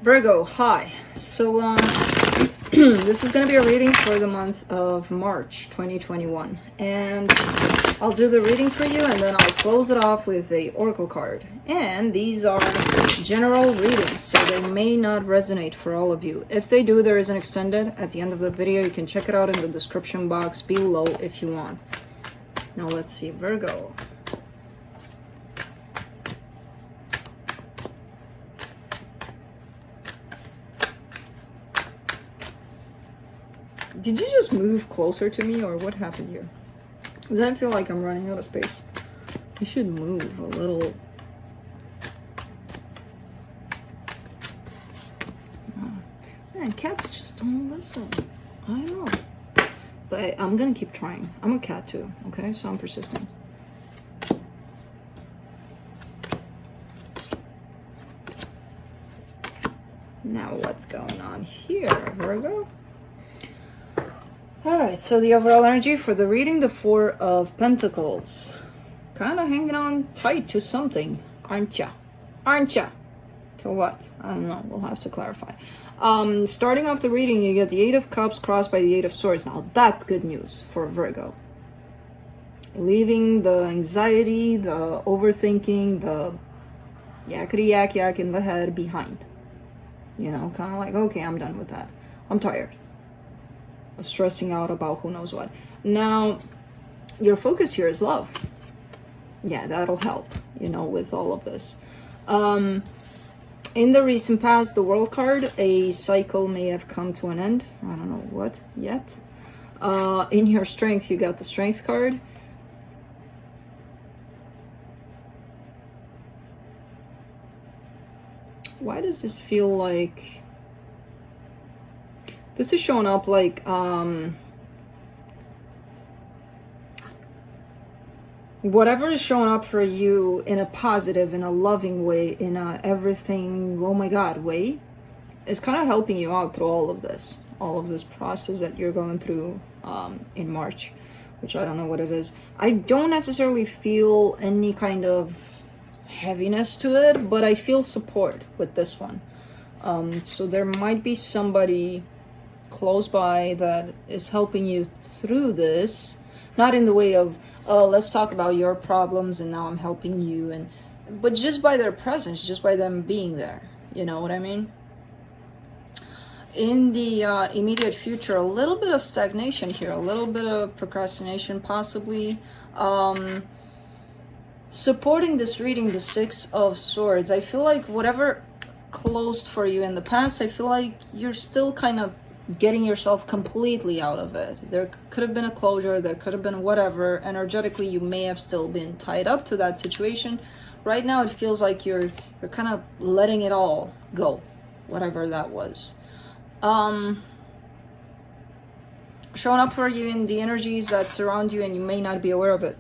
Virgo, hi. So, this is going to be a reading for the month of March 2021. And I'll do the reading for you and then I'll close it off with a oracle card. And these are general readings, so they may not resonate for all of you. If they do, there is an extended at the end of the video. You can check it out in the description box below if you want. Now let's see, Virgo. Did you just move closer to me or what happened here? Does I feel like I'm running out of space? You should move a little. Man, cats just don't listen. I know. But I'm gonna keep trying. I'm a cat too, okay? So I'm persistent. Now what's going on here, Virgo? Alright, so the overall energy for the reading, the Four of Pentacles. Kind of hanging on tight to something, aren't ya? Aren't ya? To what? I don't know, we'll have to clarify. Starting off the reading, you get the Eight of Cups crossed by the Eight of Swords. Now, that's good news for Virgo. Leaving the anxiety, the overthinking, the yakety yak in the head behind. You know, kind of like, okay, I'm done with that. I'm tired of stressing out about who knows what. Now, your focus here is love. Yeah, that'll help, you know, with all of this. In the recent past, the World card, a cycle may have come to an end. I don't know what yet. In your Strength, you got the Strength card. Why does this feel like... This is showing up like, whatever is showing up for you in a positive, in a loving way, in a everything, oh my God, way, is kind of helping you out through all of this process that you're going through in March, which I don't know what it is. I don't necessarily feel any kind of heaviness to it, but I feel support with this one. So there might be somebody close by that is helping you through this, not in the way of, oh, let's talk about your problems and now I'm helping you, but just by their presence, just by them being there, you know what I mean? In the immediate future, a little bit of stagnation here, a little bit of procrastination possibly. Supporting this reading, the Six of Swords, I feel like whatever closed for you in the past, I feel like you're still kind of getting yourself completely out of it. There could have been a closure, there could have been whatever. Energetically, you may have still been tied up to that situation. Right now, it feels like you're kind of letting it all go, whatever that was. Showing up for you in the energies that surround you and you may not be aware of it.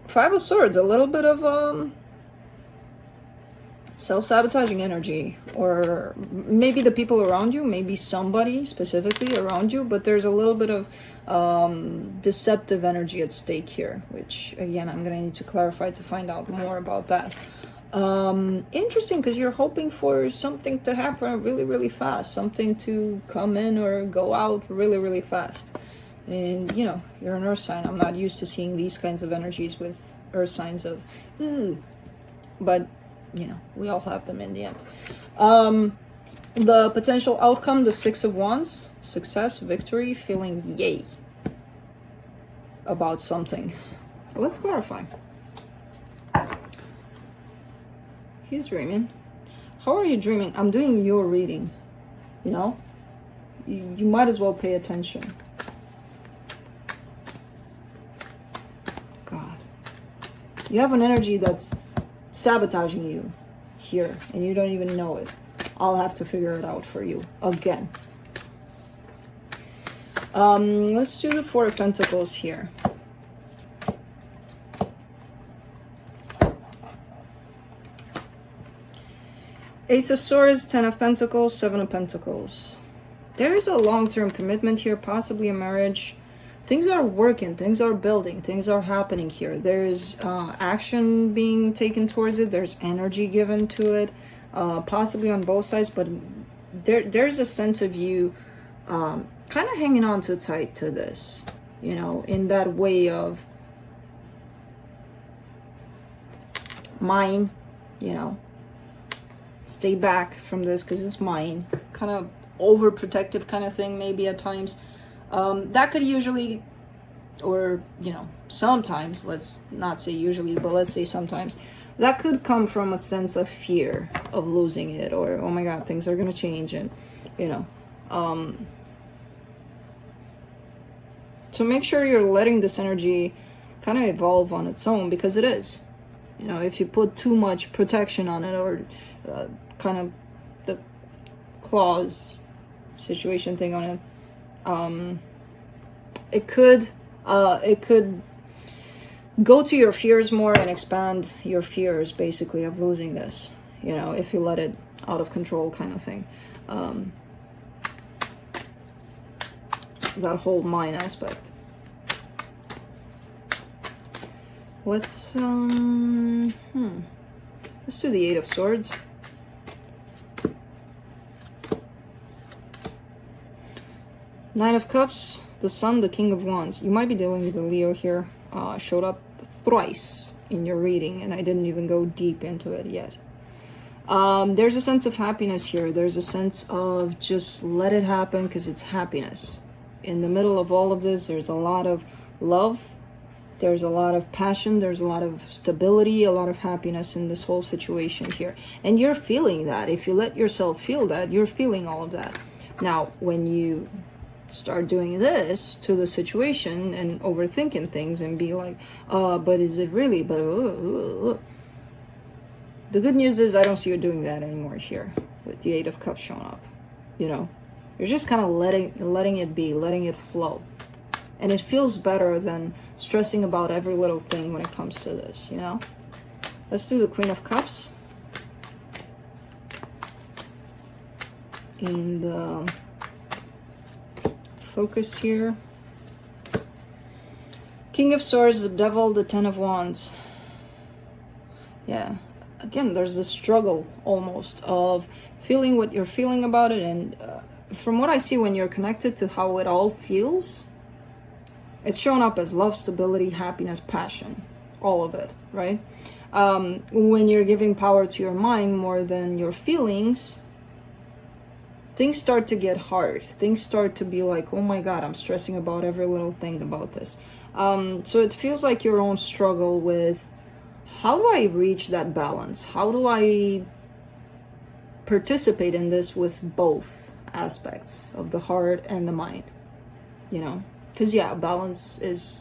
Five of Swords, a little bit of self-sabotaging energy, or maybe the people around you, maybe somebody specifically around you, but there's a little bit of deceptive energy at stake here, which again I'm gonna need to clarify to find out more about that. Interesting, because you're hoping for something to happen really fast, something to come in or go out really fast. And you know, you're an earth sign. I'm not used to seeing these kinds of energies with earth signs of ooh, but you know, we all have them in the end. The potential outcome, the Six of Wands, success, victory, feeling yay about something. Let's clarify. He's dreaming. How are you dreaming? I'm doing your reading, you know? You might as well pay attention. God. You have an energy that's sabotaging you here and you don't even know it. I'll have to figure it out for you again. Let's do the Four of Pentacles here. Ace of Swords, Ten of Pentacles, Seven of Pentacles. There is a long-term commitment here, possibly a marriage. Things are working, things are building, things are happening here. There's action being taken towards it. There's energy given to it. possibly on both sides, but there's a sense of you kind of hanging on too tight to this, you know, in that way of mine, you know, stay back from this because it's mine, kind of overprotective kind of thing, maybe at times. That could usually, or, you know, sometimes, let's not say usually, but let's say sometimes, that could come from a sense of fear of losing it, or, oh my God, things are going to change, and, you know. So make sure you're letting this energy kind of evolve on its own, because it is. You know, if you put too much protection on it, or kind of the clause situation thing on it, it could go to your fears more and expand your fears, basically, of losing this, you know, if you let it out of control, kind of thing. That whole mind aspect. Let's do the Eight of Swords. Nine of Cups, the Sun, the King of Wands. You might be dealing with a Leo here. Showed up thrice in your reading, and I didn't even go deep into it yet. There's a sense of happiness here. There's a sense of just let it happen because it's happiness. In the middle of all of this, there's a lot of love. There's a lot of passion. There's a lot of stability, a lot of happiness in this whole situation here. And you're feeling that. If you let yourself feel that, you're feeling all of that. Now, when you start doing this to the situation and overthinking things and be like, but is it really? But the good news is I don't see you doing that anymore here with the Eight of Cups showing up. You know, you're just kind of letting it be, letting it flow. And it feels better than stressing about every little thing when it comes to this, you know? Let's do the Queen of Cups. And focus here. King of Swords, the Devil, the Ten of Wands. Yeah. Again, there's this struggle almost of feeling what you're feeling about it. And from what I see, when you're connected to how it all feels, it's shown up as love, stability, happiness, passion, all of it, right? When you're giving power to your mind more than your feelings, things start to get hard. Things start to be like, oh my God, I'm stressing about every little thing about this. So it feels like your own struggle with, how do I reach that balance? How do I participate in this with both aspects of the heart and the mind, you know? Because, yeah, balance is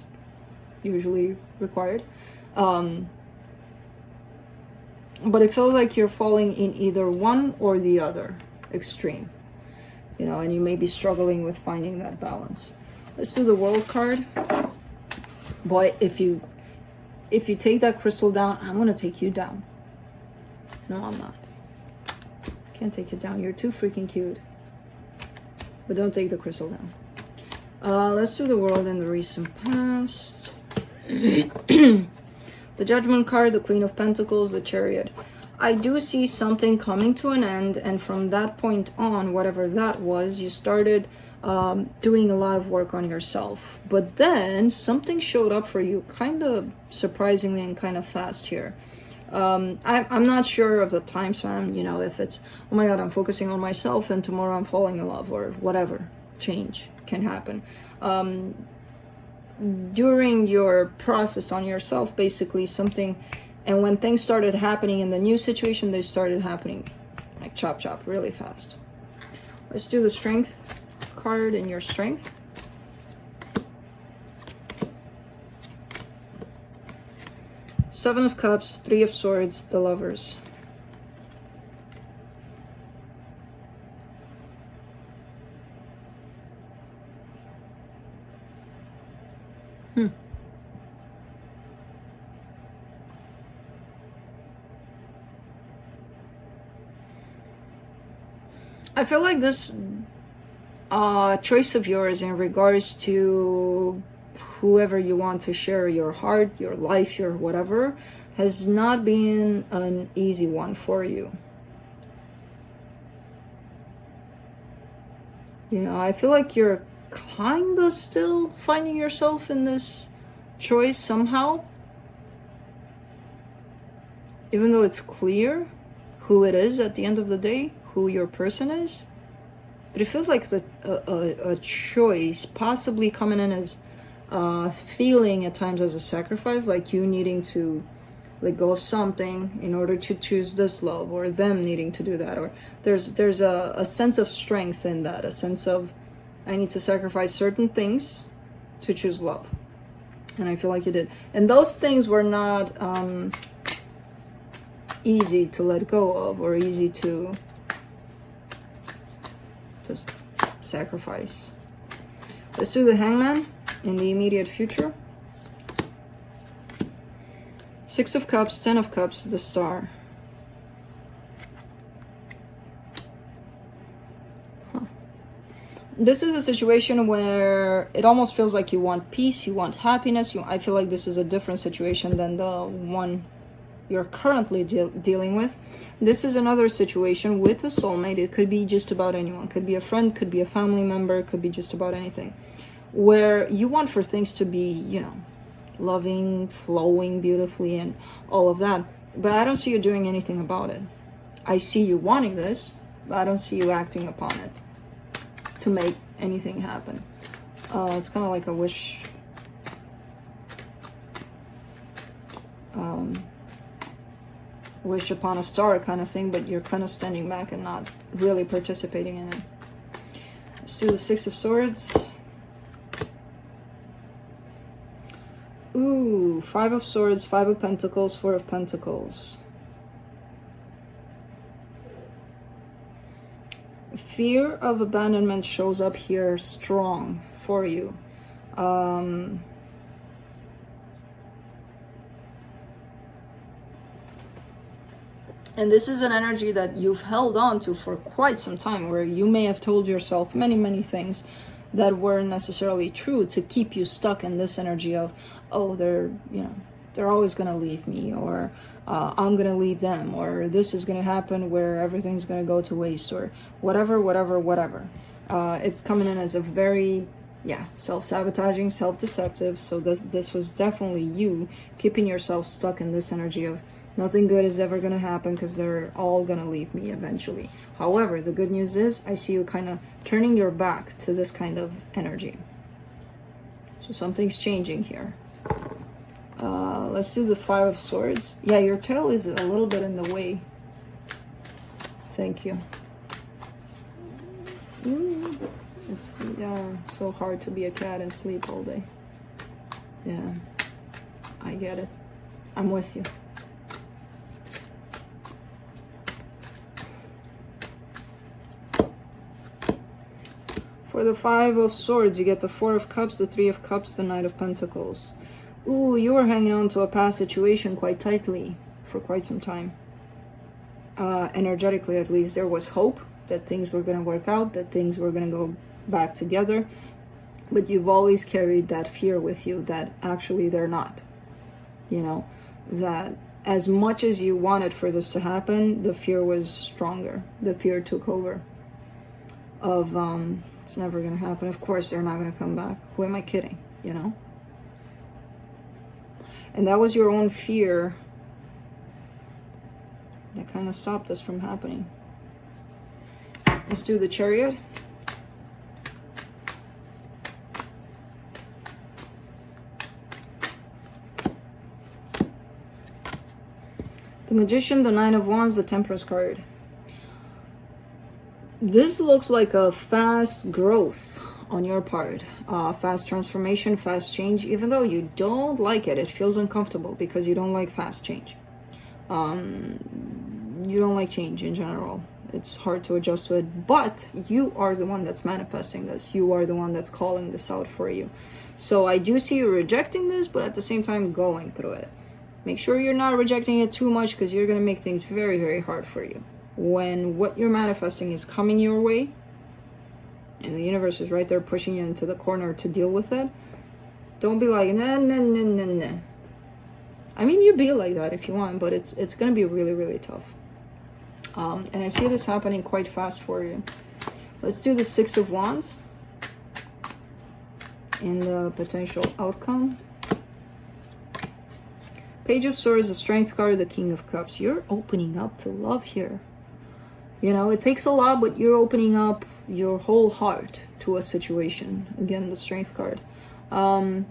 usually required. But it feels like you're falling in either one or the other extreme. You know, and you may be struggling with finding that balance. Let's do the World card. Boy, if you take that crystal down, I'm going to take you down. No, I'm not. Can't take you down. You're too freaking cute. But don't take the crystal down. Let's do the World in the recent past. The Judgment card, the Queen of Pentacles, the Chariot. I do see something coming to an end, and from that point on, whatever that was, you started doing a lot of work on yourself. But then something showed up for you kind of surprisingly and kind of fast here. I'm not sure of the time span, you know, if it's, oh my God, I'm focusing on myself and tomorrow I'm falling in love, or whatever. Change can happen. During your process on yourself, basically something, and when things started happening in the new situation, they started happening like chop chop really fast. Let's do the Strength card in your Strength. Seven of Cups, Three of Swords, the Lovers. I feel like this choice of yours in regards to whoever you want to share your heart, your life, your whatever, has not been an easy one for you. You know, I feel like you're kind of still finding yourself in this choice somehow. Even though it's clear who it is at the end of the day, who your person is. But it feels like a choice, possibly coming in as feeling at times as a sacrifice, like you needing to let go of something in order to choose this love, or them needing to do that, or there's a sense of strength in that, a sense of I need to sacrifice certain things to choose love. And I feel like you did. And those things were not easy to let go of, or easy to sacrifice. Let's do the Hangman in the immediate future. 6 of Cups, 10 of Cups, the Star. This is a situation where it almost feels like you want peace, you want happiness. I feel like this is a different situation than the one you're currently dealing with. This is another situation with a soulmate. It could be just about anyone. Could be a friend, could be a family member, could be just about anything. Where you want for things to be, you know, loving, flowing beautifully and all of that. But I don't see you doing anything about it. I see you wanting this, but I don't see you acting upon it to make anything happen. It's kind of like a wish. Wish upon a star kind of thing, but you're kind of standing back and not really participating in it. Let's do the 6 of Swords. Ooh, 5 of Swords, 5 of Pentacles, 4 of Pentacles. Fear of abandonment shows up here strong for you. And this is an energy that you've held on to for quite some time, where you may have told yourself many, many things that weren't necessarily true to keep you stuck in this energy of, oh, they're always going to leave me, or I'm going to leave them, or this is going to happen where everything's going to go to waste, or whatever. It's coming in as a very, self-sabotaging, self-deceptive. So this was definitely you keeping yourself stuck in this energy of nothing good is ever going to happen because they're all going to leave me eventually. However, the good news is I see you kind of turning your back to this kind of energy. So something's changing here. Let's do the 5 of Swords. Yeah, your tail is a little bit in the way. Thank you. It's so hard to be a cat and sleep all day. Yeah, I get it. I'm with you. For the 5 of Swords, you get the 4 of Cups, the 3 of Cups, the Knight of Pentacles. Ooh, you were hanging on to a past situation quite tightly for quite some time. Energetically, at least, there was hope that things were going to work out, that things were going to go back together. But you've always carried that fear with you that actually they're not. You know, that as much as you wanted for this to happen, the fear was stronger. The fear took over. Of, it's never going to happen. Of course, they're not going to come back. Who am I kidding? You know? And that was your own fear that kind of stopped this from happening. Let's do the Chariot. The Magician, the 9 of Wands, the Temperance card. This looks like a fast growth on your part, fast transformation, fast change. Even though you don't like it, it feels uncomfortable because you don't like fast change. You don't like change in general. It's hard to adjust to it, but you are the one that's manifesting this. You are the one that's calling this out for you. So I do see you rejecting this, but at the same time going through it. Make sure you're not rejecting it too much, because you're going to make things very, very hard for you. When what you're manifesting is coming your way, and the universe is right there pushing you into the corner to deal with it, don't be like, nah. I mean, you be like that if you want, but it's going to be really, really tough. And I see this happening quite fast for you. Let's do the Six of Wands and the potential outcome. Page of Swords, the Strength card, the King of Cups. You're opening up to love here. You know, it takes a lot, but you're opening up your whole heart to a situation. Again, the Strength card. I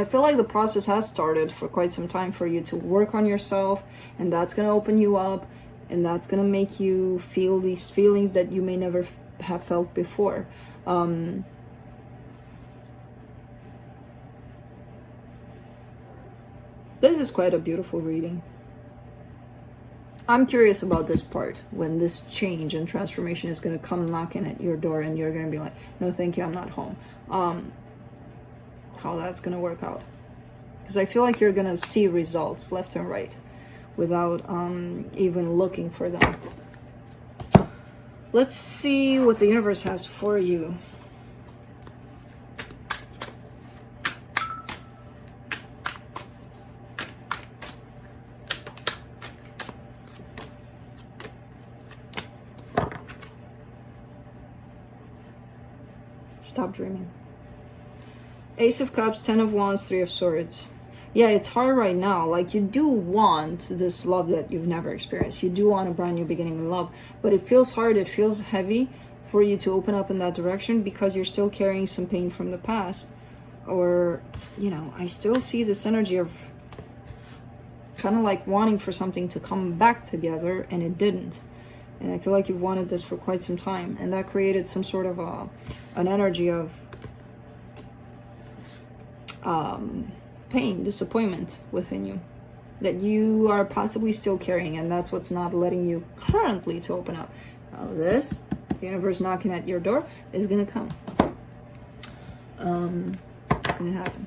feel like the process has started for quite some time for you to work on yourself, and that's going to open you up, and that's going to make you feel these feelings that you may never have felt before. This is quite a beautiful reading. I'm curious about this part, when this change and transformation is going to come knocking at your door and you're going to be like, no thank you, I'm not home. How that's going to work out. Because I feel like you're going to see results left and right without even looking for them. Let's see what the universe has for you. Stop dreaming. Ace of Cups, Ten of Wands, Three of Swords. Yeah, it's hard right now. Like, you do want this love that you've never experienced. You do want a brand new beginning in love. But it feels hard, it feels heavy for you to open up in that direction because you're still carrying some pain from the past. Or, you know, I still see this energy of kind of like wanting for something to come back together, and it didn't. And I feel like you've wanted this for quite some time. And that created some sort of an energy of pain, disappointment within you that you are possibly still carrying, and that's what's not letting you currently to open up. This, the universe knocking at your door, is gonna come. It's gonna happen.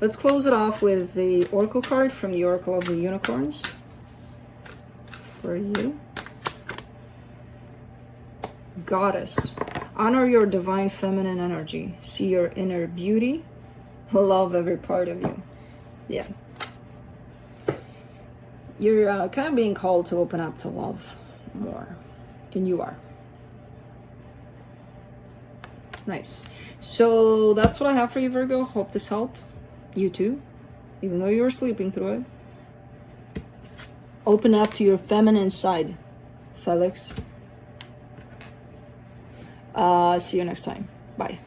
Let's close it off with the Oracle card from the Oracle of the Unicorns for you. Goddess, honor your divine feminine energy. See your inner beauty. Love every part of you. Yeah. You're kind of being called to open up to love more. And you are. Nice. So that's what I have for you, Virgo. Hope this helped. You too. Even though you were sleeping through it. Open up to your feminine side, Felix. See you next time. Bye.